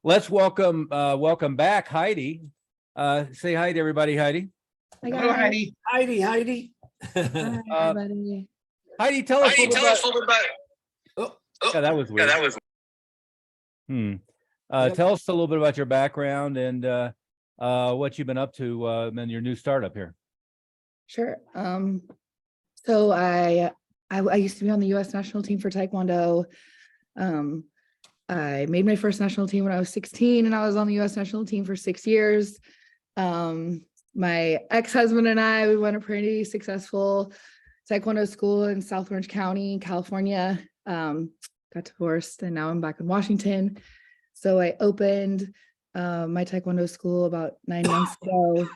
Let's welcome back Heidi. Say hi to everybody, Heidi. Hi, Hello, guys. Heidi. Heidi. Hi, everybody. Heidi, tell us a little bit about. Oh, Yeah, that was weird. Yep. Tell us a little bit about your background and what you've been up to in your new startup here. Sure. So I used to be on the U.S. national team for Taekwondo. I made my first national team when I was 16, and I was on the U.S. national team for 6 years. My ex-husband and I, we went a pretty successful Taekwondo school in South Orange County, California. Got divorced, and now I'm back in Washington. So I opened my Taekwondo school about 9 months ago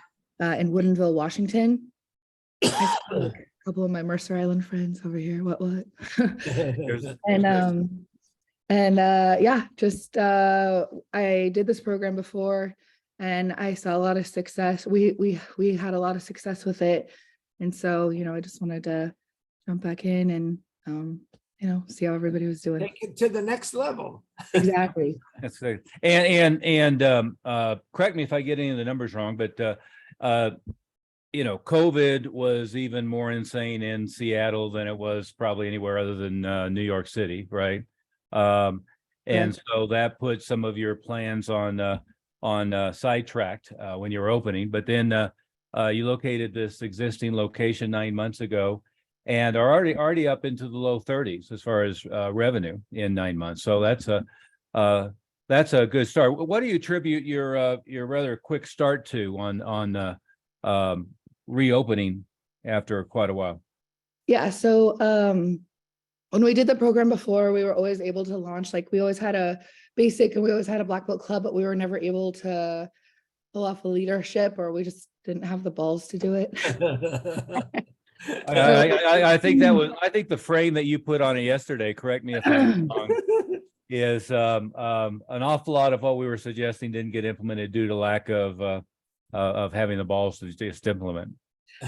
in Woodinville, Washington. I see a couple of my Mercer Island friends over here. What? I did this program before, and I saw a lot of success. We had a lot of success with it, and so I just wanted to jump back in and see how everybody was doing. Take it to the next level. Exactly. That's good. And correct me if I get any of the numbers wrong, but COVID was even more insane in Seattle than it was probably anywhere other than New York City, right? And so that put some of your plans on sidetracked when you were opening. But then you located this existing location 9 months ago, and are already up into the low 30s as far as revenue in 9 months. So that's a good start. What do you attribute your rather quick start to on reopening after quite a while? Yeah. So when we did the program before, we were always able to launch, like we always had a basic and we always had a black belt club, but we were never able to pull off a leadership, or we just didn't have the balls to do it. I think the frame that you put on it yesterday, correct me if I'm wrong, is an awful lot of what we were suggesting didn't get implemented due to lack of having the balls to just implement.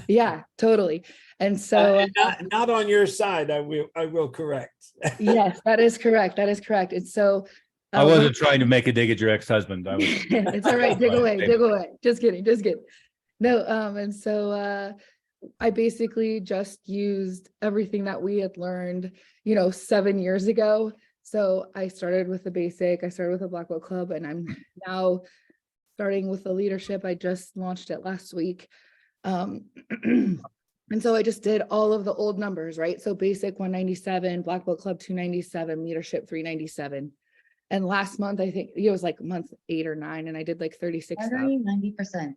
Yeah, totally. And so not on your side, I will correct. yes, that is correct. That is correct. And so I wasn't trying to make a dig at your ex-husband. I was it's all right, dig away. Just kidding. No, and so I basically just used everything that we had learned, 7 years ago. So I started with the basic, I started with a black belt club, and I'm now starting with the leadership. I just launched it last week. And so I just did all of the old numbers, right? So basic 197, black belt club 297, leadership 397. And last month, I think it was like month 8 or 9, and I did like 36,000. 90%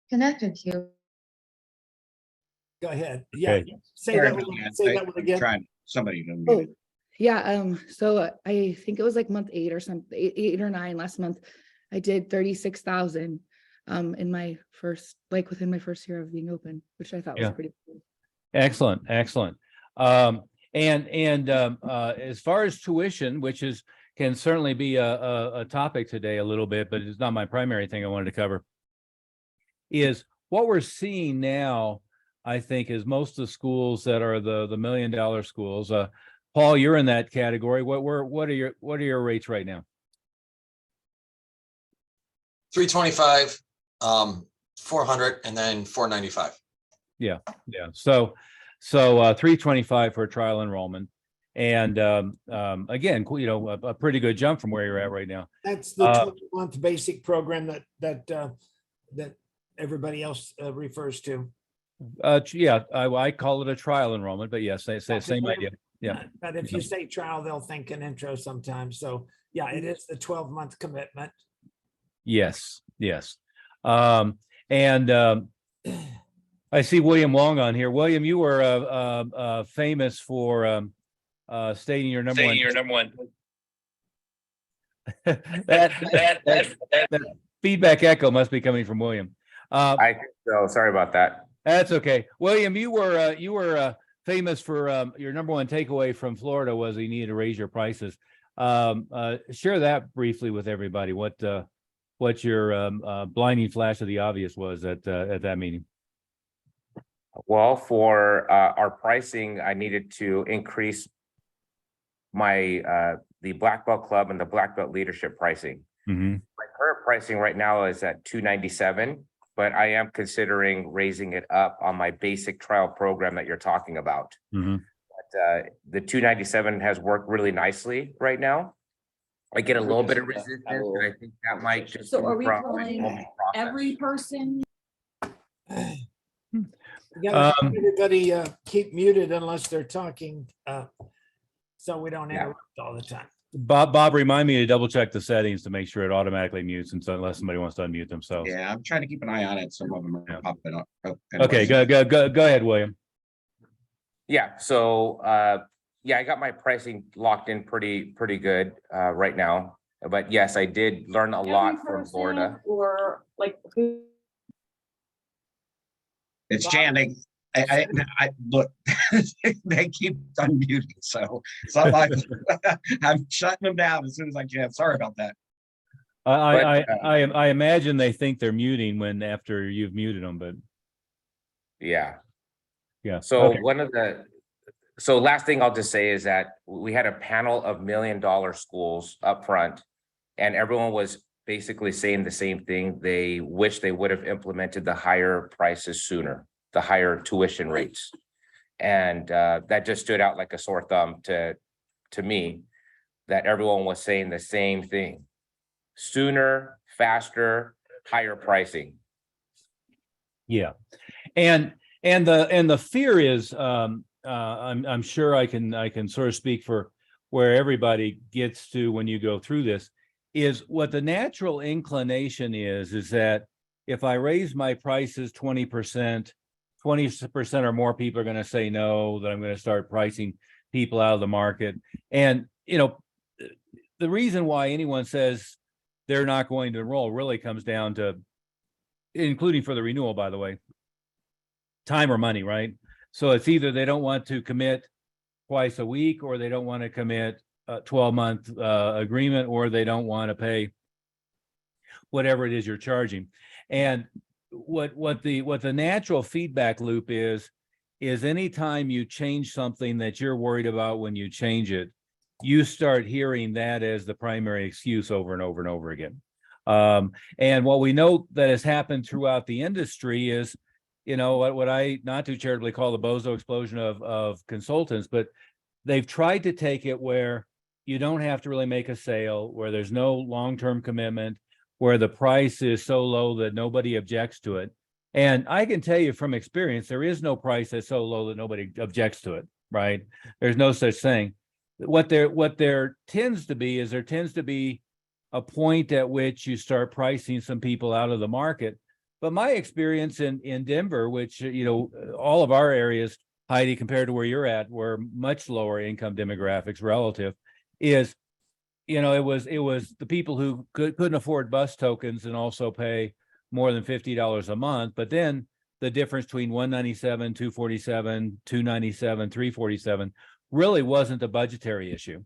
connected to you. Go ahead. Yeah. Okay. Say that one again. Trying somebody to Oh, mute it. yeah. So I think it was like month 8 or something, 8 or 9 last month. I did 36,000 in my first, like within my first year of being open, which I thought was pretty cool. Excellent. And as far as tuition, which can certainly be a topic today a little bit, but it's not my primary thing I wanted to cover, is what we're seeing now. I think is most of the schools that are the $1 million schools. Paul, you're in that category. What are your rates right now? 325, 400, and then 495. Yeah. So 325 for a trial enrollment, and again, a pretty good jump from where you're at right now. That's the 12-month basic program that everybody else refers to. I call it a trial enrollment, but yes, same idea. Yeah. But if you say trial, they'll think an intro sometimes. So yeah, it is the 12-month commitment. Yes. And I see William Long on here. William, you were famous for stating your number one. that feedback echo must be coming from William. I think so. Sorry about that. That's okay. William, you were famous for your number one takeaway from Florida was you needed to raise your prices. Share that briefly with everybody. What your blinding flash of the obvious was at that meeting. Well, for our pricing, I needed to increase my the Black Belt Club and the Black Belt Leadership pricing. Mhm. My current pricing right now is at $297, but I am considering raising it up on my basic trial program that you're talking about. Mhm. But the $297 has worked really nicely right now. I get a little bit of resistance, and I think that might just. So are come we from calling the process. every person? You gotta Um, everybody keep muted unless they're talking, so we don't Yeah. interrupt all the time. Bob, remind me to double check the settings to make sure it automatically mutes unless somebody wants to unmute themselves. Yeah, I'm trying to keep an eye on it. Some of them are Yeah. popping up. Oh, Okay, anyways. go ahead, William. Yeah, so yeah, I got my pricing locked in pretty good right now. But yes, I did learn a lot Every from person Florida. Or like who? It's Jan. I look, they keep unmuting, so it's not like I'm shutting them down as soon as I can. Sorry about that. I imagine they think they're muting when after you've muted them, but Yeah. yeah. So Okay. so last thing I'll just say is that we had a panel of $1 million schools up front, and everyone was basically saying the same thing. They wish they would have implemented the higher prices sooner, the higher tuition rates. And that just stood out like a sore thumb to me, that everyone was saying the same thing. Sooner, faster, higher pricing. Yeah. And the fear is I'm sure I can sort of speak for where everybody gets to when you go through this, is what the natural inclination is that if I raise my prices 20%, 20% or more people are going to say no, that I'm going to start pricing people out of the market. And the reason why anyone says they're not going to enroll really comes down to, including for the renewal, by the way, time or money, right? So it's either they don't want to commit twice a week, or they don't want to commit a 12-month agreement, or they don't want to pay whatever it is you're charging. And what the natural feedback loop is anytime you change something that you're worried about, when you change it, you start hearing that as the primary excuse over and over and over again. And what we know that has happened throughout the industry is, what I not too charitably call the bozo explosion of consultants, but they've tried to take it where you don't have to really make a sale, where there's no long-term commitment, where the price is so low that nobody objects to it. And I can tell you from experience, there is no price that's so low that nobody objects to it, right? There's no such thing. What there tends to be is there tends to be a point at which you start pricing some people out of the market. But my experience in Denver, which, all of our areas, Heidi, compared to where you're at, were much lower income demographics relative, is, it was the people who couldn't afford bus tokens and also pay more than $50 a month. But then the difference between 197, 247, 297, 347 really wasn't a budgetary issue.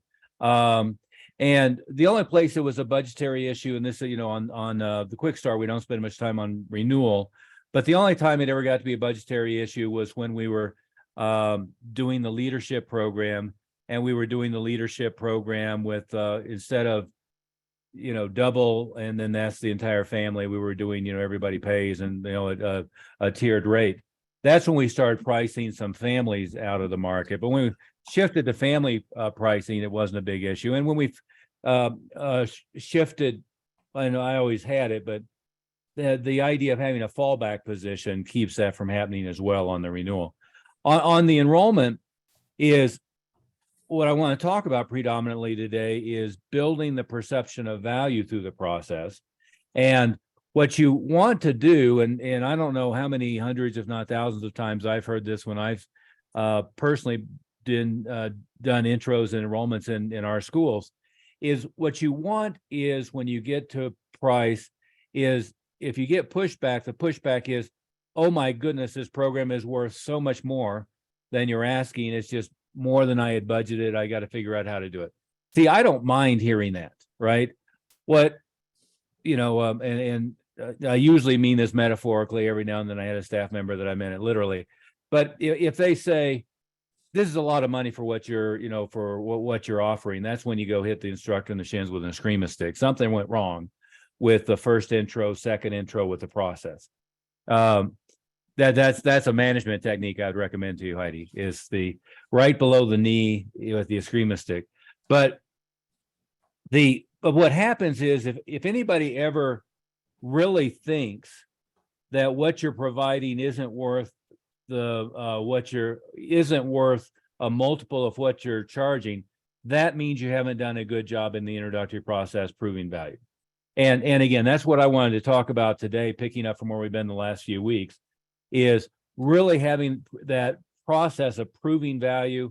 And the only place it was a budgetary issue, and this, on the Quick Start, we don't spend much time on renewal, but the only time it ever got to be a budgetary issue was when we were doing the leadership program, and we were doing the leadership program with instead of double, and then that's the entire family, we were doing everybody pays, and a tiered rate. That's when we started pricing some families out of the market. But when we shifted to family pricing, it wasn't a big issue. And when we shifted, I know I always had it, but the idea of having a fallback position keeps that from happening as well on the renewal. On the enrollment, is what I want to talk about predominantly today is building the perception of value through the process. And what you want to do, and I don't know how many hundreds, if not thousands of times I've heard this when I've personally done intros and enrollments in our schools, is what you want is when you get to price is, if you get pushback, the pushback is, oh my goodness, this program is worth so much more than you're asking. It's just more than I had budgeted. I got to figure out how to do it. See, I don't mind hearing that, right? What, I usually mean this metaphorically. Every now and then I had a staff member that I meant it literally. But if they say, this is a lot of money for what you're, for what you're offering. That's when you go hit the instructor in the shins with an Eskrima stick. Something went wrong with the first intro, second intro with the process. That's a management technique I'd recommend to you, Heidi, is the right below the knee with the Eskrima stick. But what happens is if anybody ever really thinks that what you're providing isn't worth isn't worth a multiple of what you're charging, that means you haven't done a good job in the introductory process proving value. And again, that's what I wanted to talk about today, picking up from where we've been the last few weeks, is really having that process of proving value